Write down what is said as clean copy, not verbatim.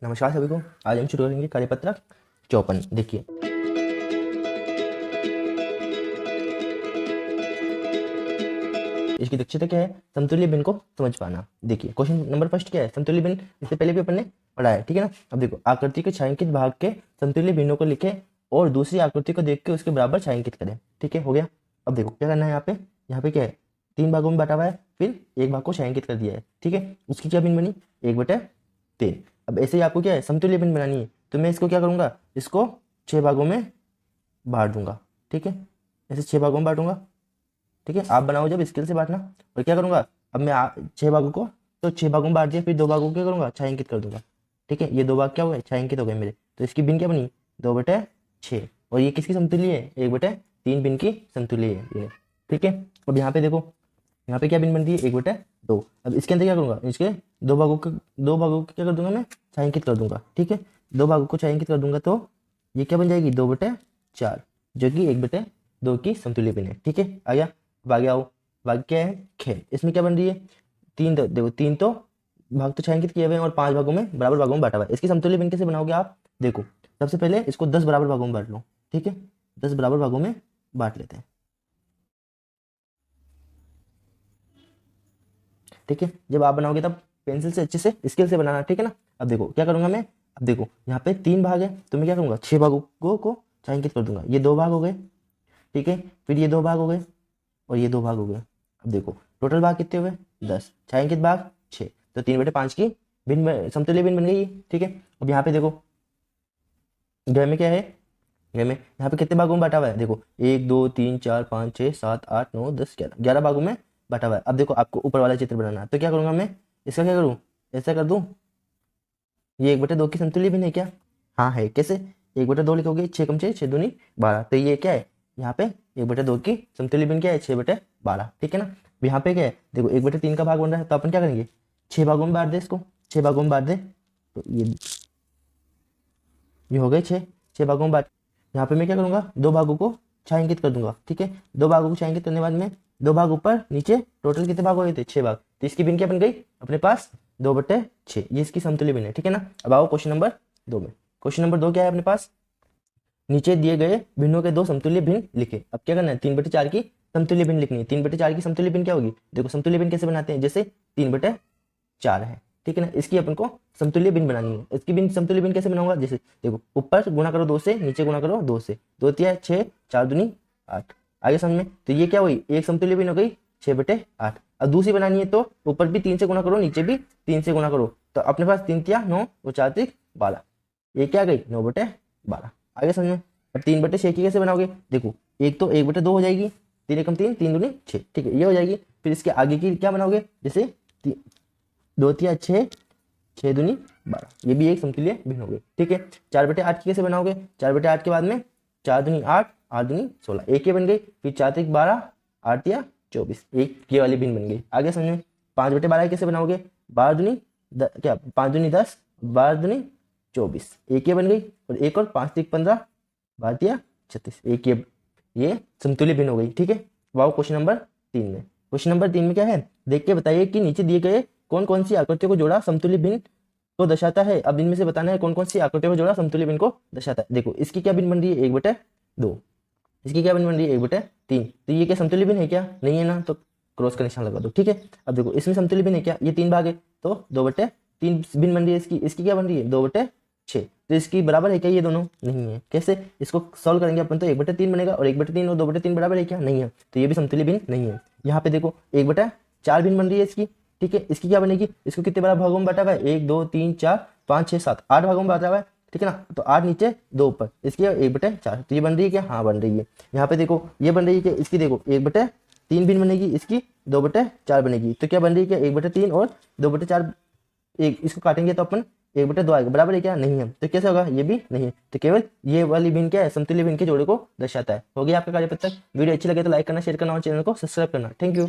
नमस्कार सभी को। आज हम शुरू करेंगे कार्यपत्रक 54। देखिए इसकी दक्षता क्या है, समतुल्य भिन्न को समझ पाना। देखिए क्वेश्चन नंबर फर्स्ट क्या है, समतुल्य भिन्न इससे पहले भी अपन ने पढ़ा है, ठीक है ना। अब देखो आकृति के छायांकित भाग के समतुल्य भिन्नों को लिखे और दूसरी आकृति को देख के उसके बराबर छायांकित करें। ठीक है, हो गया। अब देखो क्या करना है, यहाँ पे क्या है, 3 भागों में बांटा हुआ है, फिर एक भाग को छायांकित कर दिया है। ठीक है, उसकी क्या भिन्न बनी, 1/3। अब ऐसे ही आपको क्या है, समतुल्य भिन्न बनानी है, तो मैं इसको क्या करूंगा, इसको 6 भागों में बांट दूंगा। ठीक है, ऐसे 6 भागों में बांटूंगा। ठीक है, आप बनाओ जब स्केल से बांटना। और क्या करूंगा, अब मैं 6 भागों को तो 6 भागों में बांट दिया, फिर 2 भागों को क्या करूंगा, छायांकित कर दूंगा। ठीक है, ये 2 भाग क्या हो गए, छायांकित हो गए मेरे। तो इसकी भिन्न क्या बनी, 2/6। और ये किसकी समतुल्य है, 1/3 भिन्न की समतुल्य है ये। ठीक है, अब यहाँ पे देखो, यहाँ पे क्या भिन्न बनती है, 1/2। अब इसके अंदर क्या करूंगा, इसके 2 भागों को क्या कर दूंगा, मैं छायांकित कर दूंगा। ठीक है, 2 भागों को छायांकित कर दूंगा तो ये क्या बन जाएगी, 2/4, जो कि 1/2 की समतुल्य भिन्न है। ठीक है, आ गया। अब आगे आओ, भाग क्या है, ख। इसमें क्या बन रही है, 3। देखो 3 तो भाग तो छायांकित किए हुए हैं और 5 भागों में बराबर भागों में बांटा हुआ है। इसकी समतुल्य भिन्न कैसे बनाओगे आप, देखो सबसे पहले इसको 10 बराबर भागों में बांट लो। ठीक है, 10 बराबर भागों में बांट लेते हैं। ठीक है, जब आप बनाओगे तब पेंसिल से अच्छे से स्केल से बनाना। ठीक है ना। अब देखो क्या करूंगा मैं, अब देखो यहाँ पे 3 भाग है, तो मैं क्या करूंगा, 6 भागों को छायांकित कर दूंगा। ये 2 भाग हो गए। ठीक है, फिर ये 2 भाग हो गए और ये 2 भाग हो गए। अब देखो टोटल भाग कितने हुए, 10, छायांकित भाग 6, तो 3/5 की भिन्न समतुल्य भिन्न बन गई। ठीक है, अब यहाँ पे देखो गय में क्या है, गय में यहाँ पे कितने भागों में बांटा हुआ है, देखो 1 2 3 4 5 6 7 8 9 10 11 भागों में बांटा हुआ है। अब देखो आपको ऊपर वाला चित्र बनाना है, तो क्या करूंगा मैं, इसका क्या करूँ, ऐसा कर दूं, ये 1/2 की समतुल्य भिन्न है क्या, हाँ है। कैसे, 1/2 लिखोगे, 6 कम 6 6 दूनी 12, तो ये क्या है, यहाँ पे 1/2 की समतुल्य भिन्न क्या है, 6/12। ठीक है ना। अब यहाँ पे क्या है, देखो 1/3 का भाग बन रहा है, तो अपन क्या करेंगे, 6 भागों में बांट दे, इसको 6 भागों में बांट दे, तो ये हो गए 6 भागों में बांट। यहाँ पे मैं क्या करूंगा, 2 भागों को छायांकित कर दूंगा। ठीक है, 2 भागों को छायांकित करने के बाद में 2 भाग ऊपर नीचे, टोटल कितने भाग हो गए थे, 6 भाग। तो इसकी भिन्न क्या बन गई अपने पास, 2/6, ये इसकी समतुल्य भिन्न है। ठीक है ना। अब आओ क्वेश्चन नंबर 2 में। क्वेश्चन नंबर 2 क्या है अपने पास, नीचे दिए गए भिन्नों के 2 समतुल्य भिन्न लिखे। अब क्या करना है, 3/4 की समतुल्य भिन्न लिखनी है। 3/4 की समतुल्य भिन्न क्या होगी, देखो समतुल्य भिन्न कैसे बनाते हैं, जैसे 3/4 है। ठीक है ना, इसकी अपन को समतुल्य भिन्न बनानी है। इसकी भिन्न समतुल्य भिन्न कैसे बनाऊंगा, जैसे देखो ऊपर गुणा करो 2 से, नीचे गुणा करो 2 से, 2 तिया 6, 4 दूनी 8। आगे समझ में, तो ये क्या हुई, एक समतुल्य भिन्न हो गई 6/8। अब दूसरी बनानी है तो ऊपर भी 3 से गुणा करो, नीचे भी 3 से गुणा करो, तो अपने पास 3 तिया 9 और 4 तिक 12, ये क्या गई 9/12। आगे समझ में। अब 3/6 की कैसे बनाओगे, देखो एक तो 1/2 हो जाएगी, 3 एकम 3, 3 दूनी 6। ठीक है, ये हो जाएगी। फिर इसके आगे की क्या बनाओगे, जैसे 2 तिया 6, 6 दूनी 12, ये भी एक समतुल्य भिन्न हो गई। ठीक है, 4/8 की कैसे बनाओगे, 4/8 के बाद में 4 दूनी 8, 8 दूनी 16, एक ये बन गई। फिर 4 तिक 12, 8 तिया 24, एक ये वाली भिन्न बन गई। आगे समझ में। 5/12 कैसे बनाओगे, 12 दूनी क्या 5 दूनी 10, 12 दूनी 24, एक ये बन गई। और एक और 5 तिक 15, 12 तिया 36, एक ये समतुल्य भिन्न हो गई। ठीक है, वाओ। क्वेश्चन नंबर 3 में, क्वेश्चन नंबर 3 में क्या है, देख के बताइए कि नीचे दिए गए कौन कौन सी आकृतियों को जोड़ा समतुल्य भिन्न को दर्शाता है। अब इनमें से बताना है कौन कौन सी आकृतियों को जोड़ा समतुल्य भिन्न को दर्शाता है। देखो इसकी क्या भिन्न बन रही है, 1/2, इसकी क्या भिन्न बन रही है, 1/3, तो ये क्या समतुल्य भिन्न है क्या, नहीं है ना, तो क्रॉस का निशान लगा दो। ठीक है, अब देखो इसमें समतुल्य भिन्न है क्या, ये 3 भाग है, तो 2/3 भिन्न बन रही है इसकी। इसकी क्या बन रही है, 2/6, तो इसकी बराबर है क्या, ये दोनों नहीं है। कैसे, इसको सॉल्व करेंगे अपन, तो 1/3 बनेगा, और 1/3 और 2/3 बराबर है क्या, नहीं है, तो ये भी समतुल्य भिन्न नहीं है। यहाँ पे देखो 1/4 भिन्न बन रही है इसकी। ठीक है, इसकी क्या बनेगी, इसको कितने बड़ा भागों में बांटा हुआ है, 1 2 3 4 5 6 7 8 भागों में बांटा हुआ है। ठीक है ना, तो 8 नीचे 2 ऊपर, इसकी 1/4, तो ये बन रही है क्या, हाँ बन रही है। यहाँ पे देखो ये बन रही है कि इसकी देखो 1/3 भिन्न बनेगी, इसकी 2/4 बनेगी, तो क्या बन रही है क्या, 1/3 और 2/4, एक इसको काटेंगे तो अपन 1/2 आएगा, बराबर है क्या, नहीं है, तो कैसे होगा, ये भी नहीं है, तो केवल ये वाली भिन्न क्या है, समतुल्य भिन्न के जोड़े को दर्शाता है। हो गया आपका कार्यपत्रक। वीडियो अच्छी लगे तो लाइक करना, शेयर करना और चैनल को सब्सक्राइब करना। Thank you.